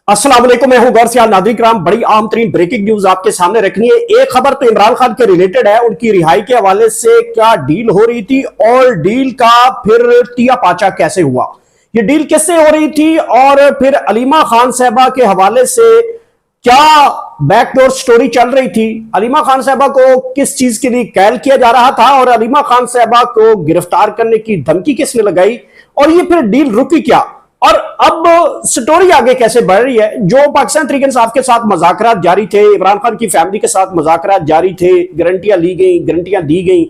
अस्सलाम वालेकुम, मैं हूं गौर सियाल। नाज़रीन किराम, बड़ी अहम तरीन ब्रेकिंग न्यूज आपके सामने रखनी है। एक खबर तो इमरान खान के रिलेटेड है, उनकी रिहाई के हवाले से क्या डील हो रही थी और डील का फिर तिया पाचा कैसे हुआ, ये डील किससे हो रही थी और फिर अलीमा खान साहबा के हवाले से क्या बैकडोर स्टोरी चल रही थी, अलीमा खान साहबा को किस चीज के लिए कैल किया जा रहा था और अलीमा खान साहबा को गिरफ्तार करने की धमकी किसने लगाई और ये फिर डील रुकी क्या और अब स्टोरी आगे कैसे बढ़ रही है। जो पाकिस्तान तहरीक इंसाफ के साथ मुज़ाकरात जारी थे, इमरान खान की फैमिली के साथ मुज़ाकरात जारी थे, गारंटियां ली गई, गारंटियां दी गई,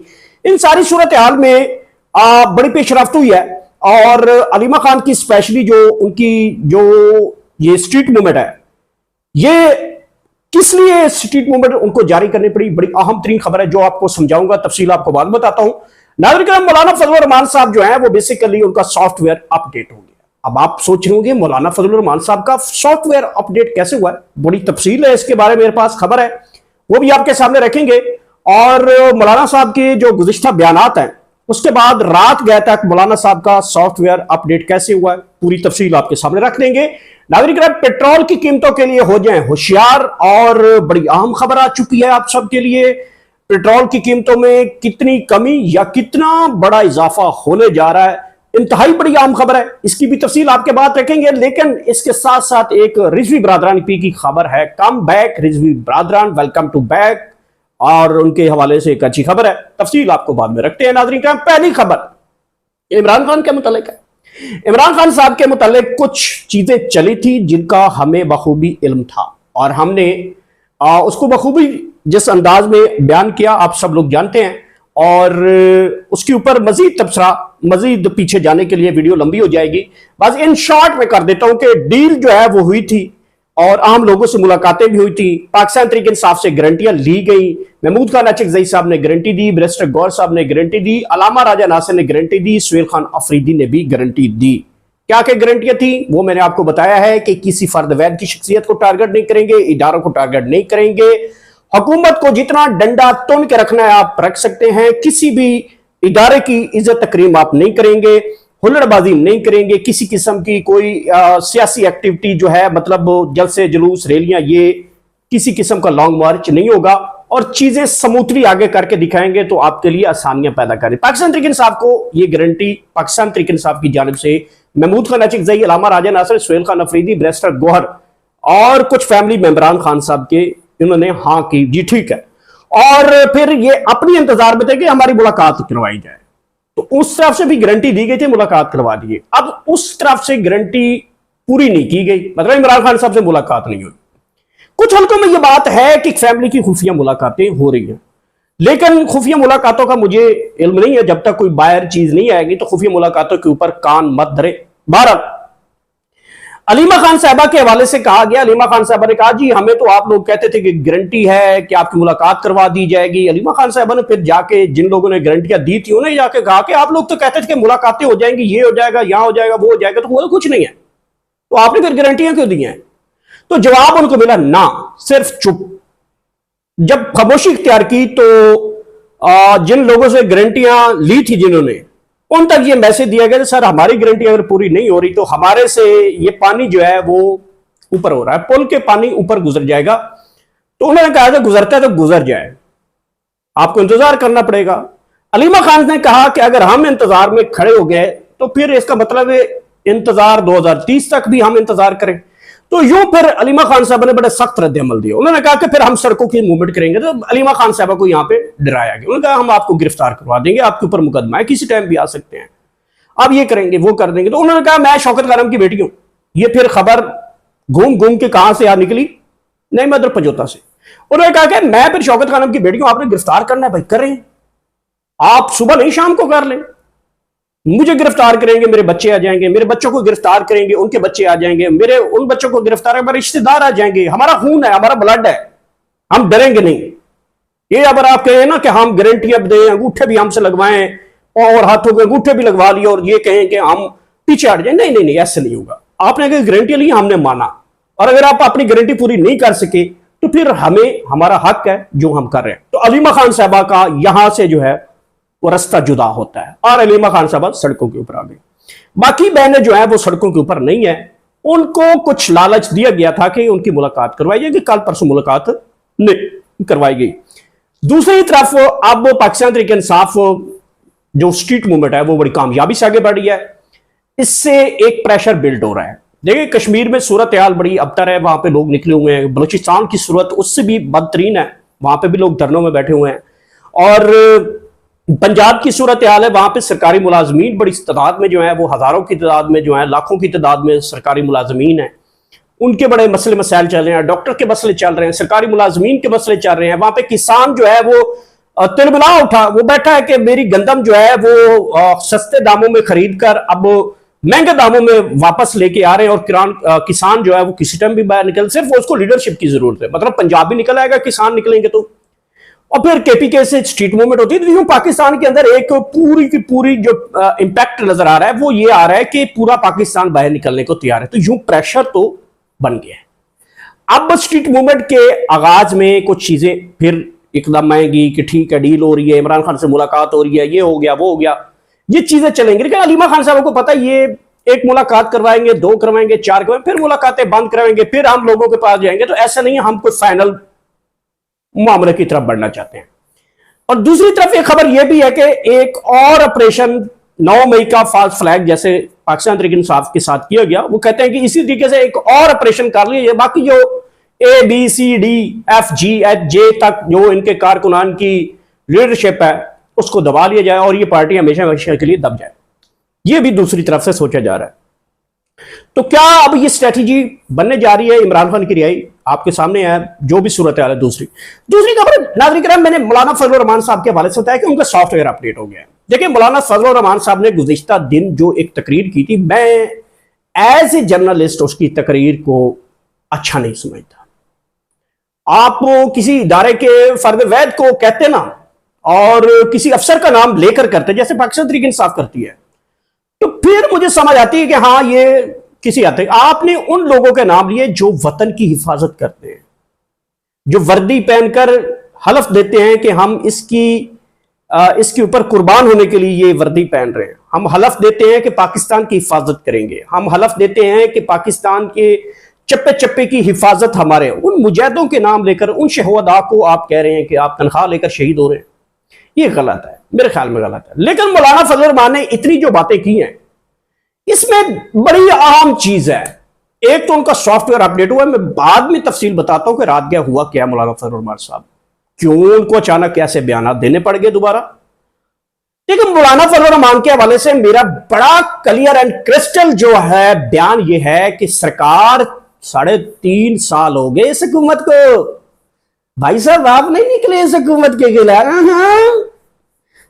इन सारी सूरत हाल में बड़ी पेशरफ्त हुई है। और अलीमा खान की स्पेशली जो उनकी जो ये स्ट्रीट मूवमेंट है, ये किस लिए स्ट्रीट मूवमेंट उनको जारी करनी पड़ी, बड़ी अहम तरीन खबर है जो आपको समझाऊंगा, तफसील आपको बाद बताता हूं। नाज़रीन, मौलाना फजल रहमान साहब जो है वो बेसिकली उनका सॉफ्टवेयर अपडेट हो गया। अब आप सोच रहे होंगे मौलाना फजल रहमान साहब का सॉफ्टवेयर अपडेट कैसे हुआ है, बड़ी तफसील है इसके बारे में मेरे पास खबर है, वो भी आपके सामने रखेंगे। और मौलाना साहब के जो गुज़िश्ता बयानात हैं उसके बाद रात गए तक मौलाना साहब का सॉफ्टवेयर अपडेट कैसे हुआ है, पूरी तफसील आपके सामने रख देंगे। नागरिक पेट्रोल की कीमतों के लिए हो जाएं होशियार, और बड़ी अहम खबर आ चुकी है आप सबके लिए। पेट्रोल की कीमतों में कितनी कमी या कितना बड़ा इजाफा होने जा रहा है, इंतहाई बड़ी अहम खबर है, इसकी भी तफसील आपके बात रखेंगे। लेकिन इसके साथ साथ एक रिजवी बरादरान पी की खबर है, कम बैक रिजवी बरादरान, वेलकम टू बैक, और उनके हवाले से एक अच्छी खबर है, तफसील आपको बाद में रखते हैं। नाज़रीन, पहली खबर इमरान खान के मुतालिक है। इमरान खान साहब के मुतालिक कुछ चीजें चली थी जिनका हमें बखूबी इल्म था और हमने उसको बखूबी जिस अंदाज में बयान किया आप सब लोग जानते हैं। और उसके ऊपर मजीद तबसरा, मजीद पीछे जाने के लिए वीडियो लंबी हो जाएगी, बस इन शॉर्ट में कर देता हूं कि डील जो है वो हुई थी और आम लोगों से मुलाकातें भी हुई थी, पाकिस्तान तहरीक इंसाफ से गारंटियां ली गई, महमूद खान अचकज़ई साहब ने गारंटी दी, बैरिस्टर गौर साहब ने गारंटी दी, अलामा राजा नासिर ने गारंटी दी, सुहेल खान अफरीदी ने भी गारंटी दी। क्या क्या गारंटियां थी वो मैंने आपको बताया है कि किसी फर्द वैद की शख्सियत को टारगेट नहीं करेंगे, इदारों को टारगेट नहीं करेंगे, हुकूमत को जितना डंडा तुन के रखना है आप रख सकते हैं, किसी भी इदारे की इज्जत तकरीम आप नहीं करेंगे, हुल्लड़बाजी नहीं करेंगे, किसी किस्म की कोई सियासी एक्टिविटी जो है मतलब जलसे जुलूस रैलियां, ये किसी किस्म का लॉन्ग मार्च नहीं होगा और चीजें स्मूथली आगे करके दिखाएंगे तो आपके लिए आसानियां पैदा करें। पाकिस्तान तहरीक इंसाफ को ये गारंटी पाकिस्तान तहरीक इंसाफ की जानिब से महमूद खान अचकज़ई, अलामा राजा नासिर, सुहेल खान अफरीदी, बैरिस्टर गौहर और कुछ फैमिली मेंबरान खान साहब के इन्होंने हाँ की, जी ठीक है। और फिर ये अपनी इंतजार में थे कि हमारी मुलाकात करवाई जाए, तो उस तरफ से भी गारंटी दी गई थी, मुलाकात करवा दी। अब उस तरफ से गारंटी पूरी नहीं की गई, मतलब इमरान खान साहब से मुलाकात नहीं हुई। कुछ हल्कों में यह बात है कि फैमिली की खुफिया मुलाकातें हो रही हैं, लेकिन खुफिया मुलाकातों का मुझे इल्म नहीं है, जब तक कोई बाहर चीज नहीं आएगी तो खुफिया मुलाकातों के ऊपर कान मत धरे। बहरहाल अलीमा खान साहबा के हवाले से कहा गया, अलीमा खान साहबा ने कहा जी हमें तो आप लोग कहते थे कि गारंटी है कि आपकी मुलाकात करवा दी जाएगी। अलीमा खान साहबा ने फिर जाके जिन लोगों ने गारंटियां दी थी उन्हें जाके कहा कि आप लोग तो कहते थे कि मुलाकातें हो जाएंगी, ये हो जाएगा, यहां हो जाएगा, वो हो जाएगा, तो वो कुछ नहीं है, तो आपने फिर गारंटियां क्यों दी हैं? तो जवाब उनको मिला ना, सिर्फ चुप। जब खामोशी इख्तियार की तो जिन लोगों से गारंटियां ली थी जिन्होंने, उन तक ये मैसेज दिया गया सर हमारी गारंटी अगर पूरी नहीं हो रही तो हमारे से ये पानी जो है वो ऊपर हो रहा है, पुल के पानी ऊपर गुजर जाएगा। तो उन्होंने कहा था गुजरता है तो गुजर जाए, आपको इंतजार करना पड़ेगा। अलीमा खान ने कहा कि अगर हम इंतजार में खड़े हो गए तो फिर इसका मतलब है इंतजार 2030 तक भी हम इंतजार करें। तो यूं फिर अलीमा खान साहब ने बड़े सख्त रद्द अमल दिया। उन्होंने कहा कि फिर हम सड़कों की मूवमेंट करेंगे। तो अलीमा खान साहब को यहां पे डराया गया, उन्होंने कहा हम आपको गिरफ्तार करवा देंगे, आपके ऊपर मुकदमा है, किसी टाइम भी आ सकते हैं, आप ये करेंगे वो कर देंगे। तो उन्होंने कहा मैं शौकत खानम की बेटी हूं। ये फिर खबर घूम घूम के कहां से आ निकली, नहीं मैं पजोता से। उन्होंने कहा कि मैं फिर शौकत खानम की बेटी हूं, आपने गिरफ्तार करना है भाई करें, आप सुबह नहीं शाम को कर लें, मुझे गिरफ्तार करेंगे मेरे बच्चे आ जाएंगे, मेरे बच्चों को गिरफ्तार करेंगे उनके बच्चे आ जाएंगे, मेरे उन बच्चों को गिरफ्तार हमारे रिश्तेदार आ जाएंगे, हमारा खून है, हमारा ब्लड है, हम डरेंगे नहीं। ये अगर आप कहें ना कि हम गारंटियां दें, अंगूठे भी हमसे लगवाएं और हाथों के अंगूठे भी लगवा लिए और ये कहें कि हम पीछे हट जाए, नहीं नहीं नहीं, ऐसे नहीं होगा। आपने अगर गारंटी ली हमने माना, और अगर आप अपनी गारंटी पूरी नहीं कर सके तो फिर हमें हमारा हक है जो हम कर रहे हैं। तो अलीमा खान साहबा का यहां से जो है वो रास्ता जुदा होता है और अलीमा खान साहबा सड़कों के ऊपर आ गई। बाकी बहनें जो है वो सड़कों के ऊपर नहीं है, उनको कुछ लालच दिया गया था कि उनकी मुलाकात करवाई जाएगी, कल परसों मुलाकात नहीं करवाई गई। दूसरी तरफ अब पाकिस्तान तहरीक इंसाफ जो स्ट्रीट मूवमेंट है वो बड़ी कामयाबी से आगे बढ़ गया है। इससे एक प्रेशर बिल्ड हो रहा है। देखिए कश्मीर में सूरत हाल बड़ी अबतर है, वहां पे लोग निकले हुए हैं। बलूचिस्तान की सूरत उससे भी बदतरीन है, वहां पे भी लोग धरनों में बैठे हुए हैं। और पंजाब की सूरत हाल है, वहां पे सरकारी मुलाजमीन बड़ी तादाद में जो है वो हजारों की तादाद में जो है, लाखों की तादाद में सरकारी मुलाजमीन है। उनके बड़े मसले मसाइल चल रहे हैं, डॉक्टर के मसले चल रहे हैं, सरकारी मुलाजमीन के मसले चल रहे हैं। वहां पे किसान जो है वो तिलमिला उठा, वो बैठा है कि मेरी गंदम जो है वो सस्ते दामों में खरीद कर अब महंगे दामों में वापस लेके आ रहे हैं। और किसान जो है वो किसी टाइम भी बाहर निकल, सिर्फ उसको लीडरशिप की जरूरत है। मतलब पंजाब भी निकल आएगा, किसान निकलेंगे तो। और फिर केपीके से स्ट्रीट मूवमेंट होती है। तो पाकिस्तान के अंदर एक पूरी की पूरी जो इंपैक्ट नजर आ रहा है वो ये आ रहा है कि पूरा पाकिस्तान बाहर निकलने को तैयार है। तो यूं प्रेशर तो बन गया है। अब स्ट्रीट मूवमेंट के आगाज में कुछ चीजें फिर एकदम आएंगी कि ठीक है डील हो रही है, इमरान खान से मुलाकात हो रही है, ये हो गया वो हो गया, ये चीजें चलेंगी। लेकिन अलीमा खान साहब को पता है ये एक मुलाकात करवाएंगे, 2 करवाएंगे, 4 करवाएंगे, फिर मुलाकातें बंद कराएंगे, फिर हम लोगों के पास जाएंगे। तो ऐसा नहीं है, हम कोई फाइनल मामले की तरफ बढ़ना चाहते हैं। और दूसरी तरफ एक खबर यह भी है कि एक और ऑपरेशन 9 मई का फाल्स फ्लैग जैसे पाकिस्तान तहरीक इंसाफ के साथ किया गया, वो कहते हैं कि इसी तरीके से एक और ऑपरेशन कर लिया। बाकी जो ABCDFGHJ तक जो इनके कारकुनान की लीडरशिप है उसको दबा लिया जाए और ये पार्टी हमेशा हमेशा के लिए दब जाए। ये भी दूसरी तरफ से सोचा जा रहा है। तो क्या अब ये स्ट्रेटेजी बनने जा रही है? इमरान खान की रिहाई आपके सामने है, जो भी सूरत हाल है। दूसरी खबर नाज़रीन किराम, मैंने मौलाना फजलुर रहमान साहब के हवाले से बताया कि उनका सॉफ्टवेयर अपडेट हो गया है। देखिए मौलाना फजलुर रहमान साहब ने गुज़िश्ता दिन जो एक तकरीर की थी, मैं एज ए जर्नलिस्ट उसकी तकरीर को अच्छा नहीं समझता। आप किसी इदारे के फर्द वैद को कहते ना और किसी अफसर का नाम लेकर करते, जैसे पाकिस्तान तहरीक इंसाफ करती है, तो फिर मुझे समझ आती है कि हाँ ये किसी आते। आपने उन लोगों के नाम लिए जो वतन की हिफाजत करते हैं, जो वर्दी पहनकर हलफ देते हैं कि हम इसके ऊपर कुर्बान होने के लिए ये वर्दी पहन रहे हैं। हम हलफ देते हैं कि पाकिस्तान की हिफाजत करेंगे, हम हलफ देते हैं कि पाकिस्तान के चप्पे चप्पे की हिफाजत हमारे। उन मुजाहिदों के नाम लेकर उन शहदा को आप कह रहे हैं कि आप तनख्वाह लेकर शहीद हो रहे हैं, ये गलत है, मेरे ख्याल में गलत है। लेकिन मौलाना फजलुर रहमान ने इतनी जो बातें की हैं, इसमें बड़ी अहम चीज है। एक तो उनका सॉफ्टवेयर अपडेट हुआ है, मैं बाद में तफसील बताता हूं कि रात क्या हुआ क्या मौलाना फजलुर रहमान साहब, क्यों उनको अचानक कैसे बयान देने पड़ गए दोबारा। लेकिन मौलाना फजलुर रहमान के हवाले से मेरा बड़ा क्लियर एंड क्रिस्टल जो है बयान यह है कि सरकार 3.5 साल हो गए इस हुकूमत को। भाई साहब आप नहीं निकले इस हुकूमत के खिलाफ।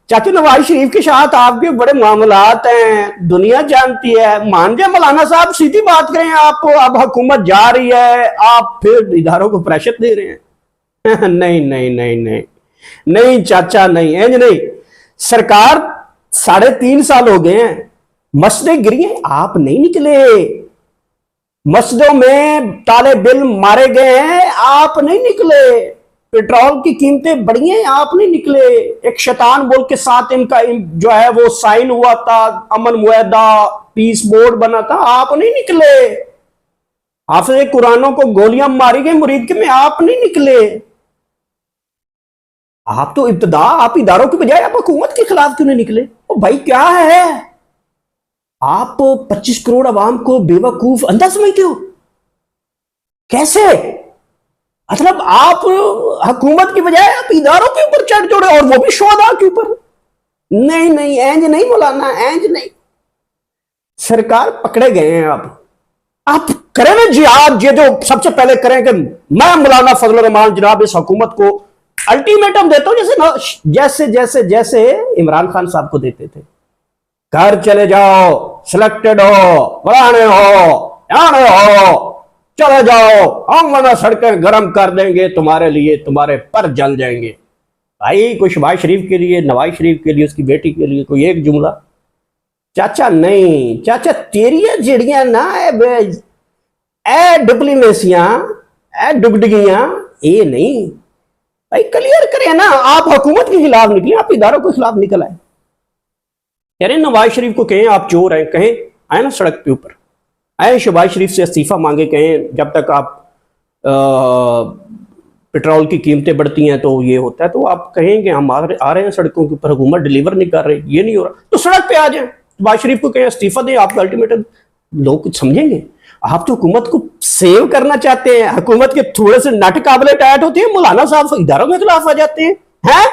चाचू नवाज शरीफ के साथ आपके बड़े मामलात हैं, दुनिया जानती है। मान जाए मौलाना साहब, सीधी बात करें, आप अब हुकूमत जा रही है, आप फिर इदारों को प्रेशर दे रहे हैं। नहीं नहीं नहीं नहीं नहीं चाचा, नहीं इंज नहीं। सरकार 3.5 साल हो गए हैं, मस्जिदें गिरी हैं, आप नहीं निकले। मस्जिदों में ताले बिल मारे गए हैं, आप नहीं निकले। पेट्रोल की कीमतें बढ़ी हैं, आप नहीं निकले। एक शैतान मुल्क के साथ इनका जो है वो साइन हुआ था, अमन मुआहदा, पीस बोर्ड बना था, आप नहीं निकले। हाफिज़ कुरानों को गोलियां मारी गई मुरीद के में, आप नहीं निकले। आप तो इब्तिदा आप इदारों की बजाय आप हुकूमत के खिलाफ क्यों नहीं निकले? ओ भाई क्या है, आप 25 करोड़ अवाम को बेवकूफ अंधा समझते हो? कैसे? मतलब आप हुकूमत की बजाय आप इदारों के ऊपर चढ़ जोड़े, और वो भी शुहदा के ऊपर। नहीं नहीं एंज नहीं मौलाना, एंज नहीं। सरकार पकड़े गए हैं। आप करें ना जिहाद, ये जो सबसे पहले करें कि मैं मौलाना फजलुर रहमान जनाब इस हुकूमत को अल्टीमेटम देता हूं, जैसे जैसे जैसे इमरान खान साहब को देते थे। घर चले जाओ, सिलेक्टेड हो, फलाने हो, याने हो, चले जाओ, हम वरना सड़कें गर्म कर देंगे तुम्हारे लिए, तुम्हारे पर जल जाएंगे। भाई कोई शहबाज शरीफ के लिए, नवाज शरीफ के लिए, उसकी बेटी के लिए कोई एक जुमला? चाचा नहीं, चाचा तेरिया जड़ियां ना ए डिप्लोमेसियां, ए डुगडगियां, ये नहीं। भाई क्लियर करें ना, आप हुकूमत के खिलाफ निकले, आप इदारों के खिलाफ निकल आए। यार नवाज शरीफ को कहें आप चोर हैं, कहें आए ना सड़क के ऊपर, आए शहबाज शरीफ से इस्तीफा मांगे, कहें जब तक आप पेट्रोल की कीमतें बढ़ती हैं तो ये होता है, तो आप कहेंगे हम आ रहे हैं सड़कों के ऊपर, हुकूमत डिलीवर नहीं कर रही, ये नहीं हो रहा, तो सड़क पे आ जाए, शहबाज शरीफ को कहें इस्तीफा दें, आपका अल्टीमेटम लोग कुछ समझेंगे। आप तो हुकूमत को सेव करना चाहते हैं, हुकूमत के थोड़े से नट काबिले टाइट होते हैं, मौलाना साहब इदारों के खिलाफ आ जाते हैं, हैं?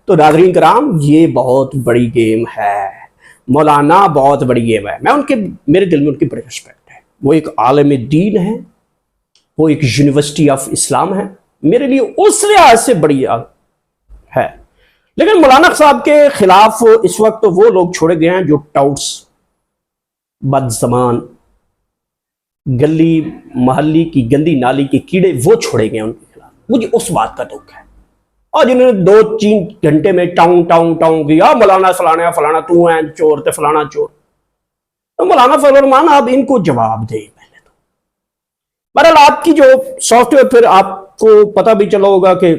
तो नाज़रीन कराम, ये बहुत बड़ी गेम है, मौलाना बहुत बड़ी गेम है। मैं उनके, मेरे दिल में उनकी बड़ी रिस्पेक्ट है, वो एक आलम दीन है, वो एक यूनिवर्सिटी ऑफ इस्लाम है, मेरे लिए उस लिहाज से बड़ी है। लेकिन मौलाना साहब के खिलाफ इस वक्त तो वो लोग छोड़े गए हैं जो टाउट्स, बदजमान, गली महल्ली की गंदी नाली के कीड़े, वो छोड़े गए उनके खिलाफ। मुझे उस बात का दुख है। और जिन्होंने 2-3 घंटे में टाउं टाउं टाउं किया, मौलाना फलाना फलाना तू है चोर ते फलाना चोर, तो मौलाना फजलरहमान आप इनको जवाब दे पहले तो। बहरहाल आपकी जो सॉफ्टवेयर, फिर आपको पता भी चला होगा कि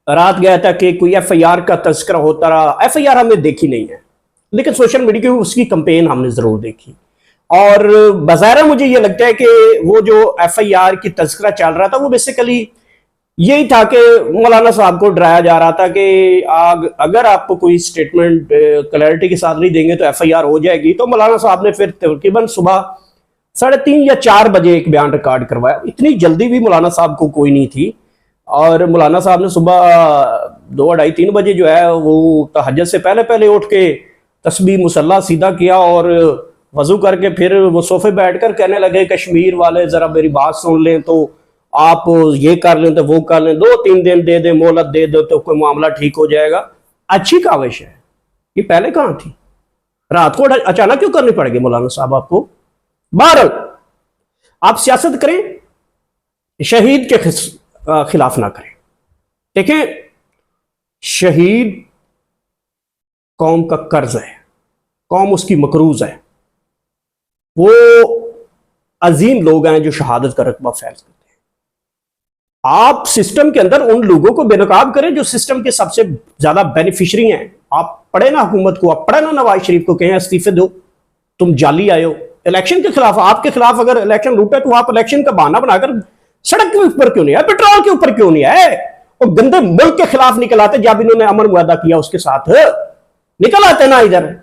रात गया था कि कोई FIR का तस्करा होता रहा। FIR हमने देखी नहीं है, लेकिन सोशल मीडिया की उसकी कंपेन हमने जरूर देखी। और बज़ाहिर मुझे ये लगता है कि वो जो FIR की तस्करा चल रहा था वो बेसिकली यही था कि मौलाना साहब को डराया जा रहा था कि अगर आपको कोई स्टेटमेंट क्लैरिटी के साथ नहीं देंगे तो FIR हो जाएगी। तो मौलाना साहब ने फिर तकरीबन सुबह 3:30 या 4 बजे एक बयान रिकॉर्ड करवाया। इतनी जल्दी भी मौलाना साहब को कोई नहीं थी, और मौलाना साहब ने सुबह 2, 2:30, 3 बजे जो है वो तहज्जुद से पहले पहले उठ के तस्बीह मुसल्ला सीधा किया और वजू करके फिर वो सोफे बैठकर कहने लगे कश्मीर वाले जरा मेरी बात सुन लें, तो आप ये कर लें तो वो कर लें, 2-3 दिन दे दें, मोहलत दे दो तो कोई मामला ठीक हो जाएगा। अच्छी काविश है, ये पहले कहां थी? रात को अचानक क्यों करनी पड़ेगी मौलाना साहब आपको? बहरहाल आप सियासत करें, शहीद के खिलाफ ना करें। देखें, शहीद कौम का कर्ज है, कौम उसकी मकरूज है। वो अजीम लोग हैं जो शहादत का रकबा फैल करते हैं। आप सिस्टम के अंदर उन लोगों को बेनकाब करें जो सिस्टम के सबसे ज्यादा बेनिफिशरी हैं। आप पढ़े ना हुकूमत को, आप पढ़े ना नवाज शरीफ को, कहें इस्तीफे दो, तुम जाली आए हो इलेक्शन के खिलाफ। आपके खिलाफ अगर इलेक्शन लूटे तो आप इलेक्शन का बहाना बनाकर सड़क के ऊपर क्यों नहीं आए, पेट्रोल के ऊपर क्यों नहीं आए? वो गंदे मुल्क के खिलाफ निकल आते जब इन्होंने अमन मुआदा किया उसके साथ निकल आते ना इधर।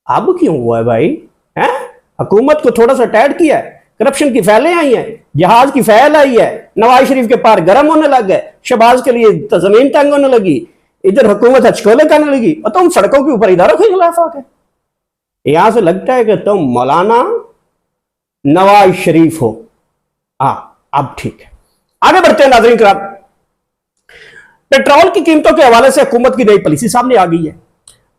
अब क्यों हुआ है भाई? हैं? हुकूमत को थोड़ा सा टाइट किया है, करप्शन की फैलें आई हैं, जहाज की फैल आई है, नवाज शरीफ के पार गर्म होने लग गए, शहबाज के लिए तो जमीन तंग होने लगी, इधर हुकूमत हचकोले करने लगी, और तुम सड़कों के ऊपर इदारों के खिलाफ आ गए। यहां से लगता है कि तुम मौलाना नवाज शरीफ हो। हाँ, अब ठीक है, आगे बढ़ते हैं नाज़रीन किराम। पेट्रोल की कीमतों के हवाले से हुकूमत की नई पॉलिसी सामने आ गई है,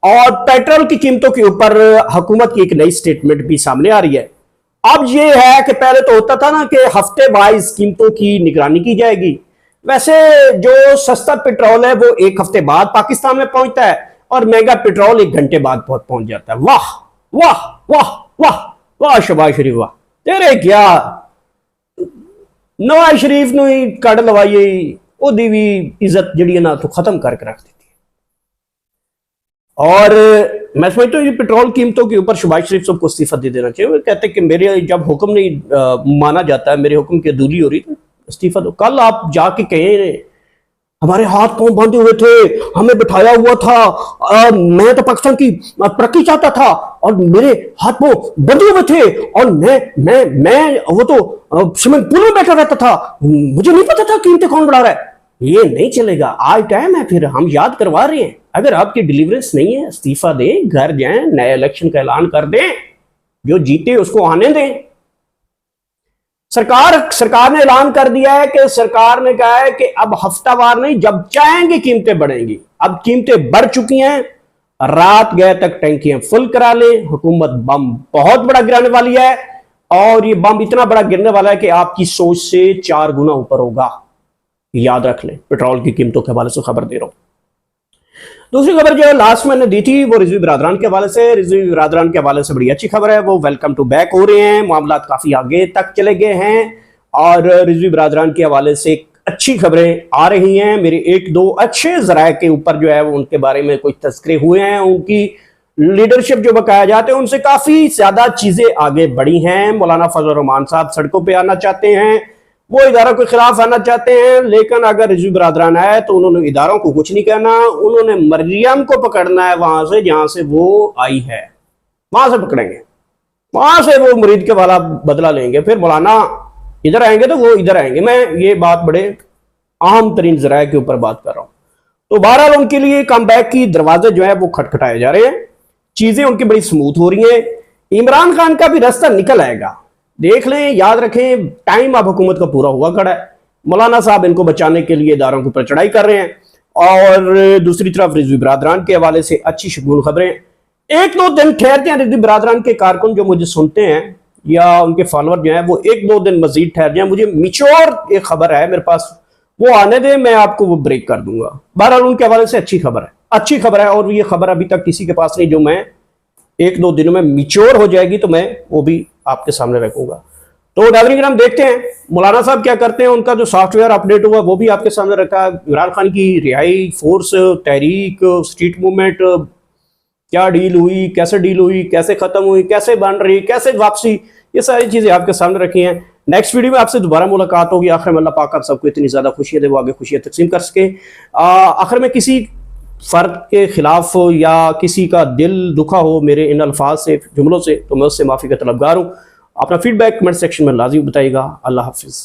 और पेट्रोल की कीमतों के ऊपर हुकूमत की एक नई स्टेटमेंट भी सामने आ रही है। अब ये है कि पहले तो होता था ना कि हफ्ते वाइज कीमतों की निगरानी की जाएगी, वैसे जो सस्ता पेट्रोल है वो 1 हफ्ते बाद पाकिस्तान में पहुंचता है, और महंगा पेट्रोल 1 घंटे बाद पहुंच जाता है। वाह वाह वाह वाह वाह शहबाज शरीफ वाह, तेरे क्या नवाज शरीफ ने कड़ लवाई ओदी भी इज्जत जी ना तो खत्म करके रख दी। और मैं समझता हूँ पेट्रोल कीमतों के ऊपर शहबाज शरीफ सबको इस्तीफा दे देना चाहिए। वो कहते हैं कि मेरे जब हुक्म नहीं माना जाता है, मेरे हुक्म की अदूली हो रही तो इस्तीफा दो। कल आप जाके कहें हमारे हाथ पांव बांधे हुए थे, हमें बिठाया हुआ था, मैं तो पाकिस्तान की तरक्की चाहता था और मेरे हाथ पांव बंधे हुए थे, और मैं वो तो स्विमिंग पूल में बैठा रहता था, मुझे नहीं पता था कीमतें कौन बढ़ा रहा है। ये नहीं चलेगा, आज टाइम है, फिर हम याद करवा रहे हैं। अगर आपकी डिलीवरेंस नहीं है, इस्तीफा दें, घर जाएं, नए इलेक्शन का ऐलान कर दें, जो जीते उसको आने दें। सरकार ने ऐलान कर दिया है कि सरकार ने कहा है कि अब हफ्तावार नहीं, जब चाहेंगे कीमतें बढ़ेंगी। अब कीमतें बढ़ चुकी हैं, रात गए तक टैंकियां फुल करा ले। हुकूमत बम बहुत बड़ा गिराने वाली है, और ये बम इतना बड़ा गिरने वाला है कि आपकी सोच से 4 गुना ऊपर होगा। याद रख लें, पेट्रोल की कीमतों के हवाले से खबर दे रहा हूं। दूसरी खबर जो है लास्ट मैंने दी थी वो रिजवी बिरादरान के हवाले से। रिजवी बिरादरान के हवाले से बड़ी अच्छी खबर है, वो वेलकम टू बैक हो रहे हैं, मामला काफी आगे तक चले गए हैं, और रिजवी बिरादरान के हवाले से अच्छी खबरें आ रही हैं। मेरे 1-2 अच्छे जराये के ऊपर जो है वो उनके बारे में कुछ तस्करे हुए हैं, उनकी लीडरशिप जो बकाया जाते हैं उनसे काफी ज्यादा चीजें आगे बढ़ी हैं। मौलाना फजल रहमान साहब सड़कों पे आना चाहते हैं, वो इदारों के खिलाफ आना चाहते हैं, लेकिन अगर रिजवी बरादरान आए तो उन्होंने इदारों को कुछ नहीं कहना, उन्होंने मरियम को पकड़ना है वहां से जहां से वो आई है, वहां से पकड़ेंगे, वहां से वो मुरीद के वाला बदला लेंगे। फिर मौलाना इधर आएंगे तो वो इधर आएंगे। मैं ये बात बड़े अहम तरीन जराये के ऊपर बात कर रहा हूं। तो बहरहाल उनके लिए कम बैक की दरवाजे जो है वो खटखटाए जा रहे हैं, चीजें उनकी बड़ी स्मूथ हो रही हैं। इमरान खान का भी रास्ता निकल आएगा, देख लें, याद रखें, टाइम अब हुकूमत का पूरा हुआ खड़ा है। मौलाना साहब इनको बचाने के लिए इदारों के ऊपर चढ़ाई कर रहे हैं, और दूसरी तरफ रिजवी बरादरान के हवाले से अच्छी शगुन खबरें। एक दो दिन ठहरते हैं रिजवी बरादरान के कारकुन जो मुझे सुनते हैं या उनके फॉलोअर जो हैं वो एक दो दिन मजीद ठहर जाए, मुझे मिच्योर एक खबर है मेरे पास, वो आने दे, मैं आपको वो ब्रेक कर दूंगा। बहरहाल उनके हवाले से अच्छी खबर है, अच्छी खबर है, और ये खबर अभी तक किसी के पास नहीं, जो मैं एक दो दिनों में मिच्योर हो जाएगी तो मैं वो भी आपके सामने रखूंगा। तो नाज़रीन किराम देखते हैं मौलाना साहब क्या करते हैं, उनका जो सॉफ्टवेयर अपडेट हुआ वो भी आपके सामने रखा। इमरान खान की रिहाई, फोर्स, तहरीक, स्ट्रीट मूवमेंट, क्या डील हुई, कैसे डील हुई, कैसे खत्म हुई, कैसे बन रही, कैसे वापसी, ये सारी चीजें आपके सामने रखी हैं। नेक्स्ट वीडियो में आपसे दोबारा मुलाकात होगी। आखिर में अल्लाह पाक आप सबको इतनी ज्यादा खुशियां दे, वो आगे खुशियां तकसीम कर सके। आखिर में किसी फर्द के खिलाफ या किसी का दिल दुखा हो मेरे इन अल्फाज से, जुमलों से, तो मैं उससे माफ़ी का तलबगार हूँ। अपना फीडबैक कमेंट सेक्शन में लाजिम बताइएगा। अल्लाह हाफिज़।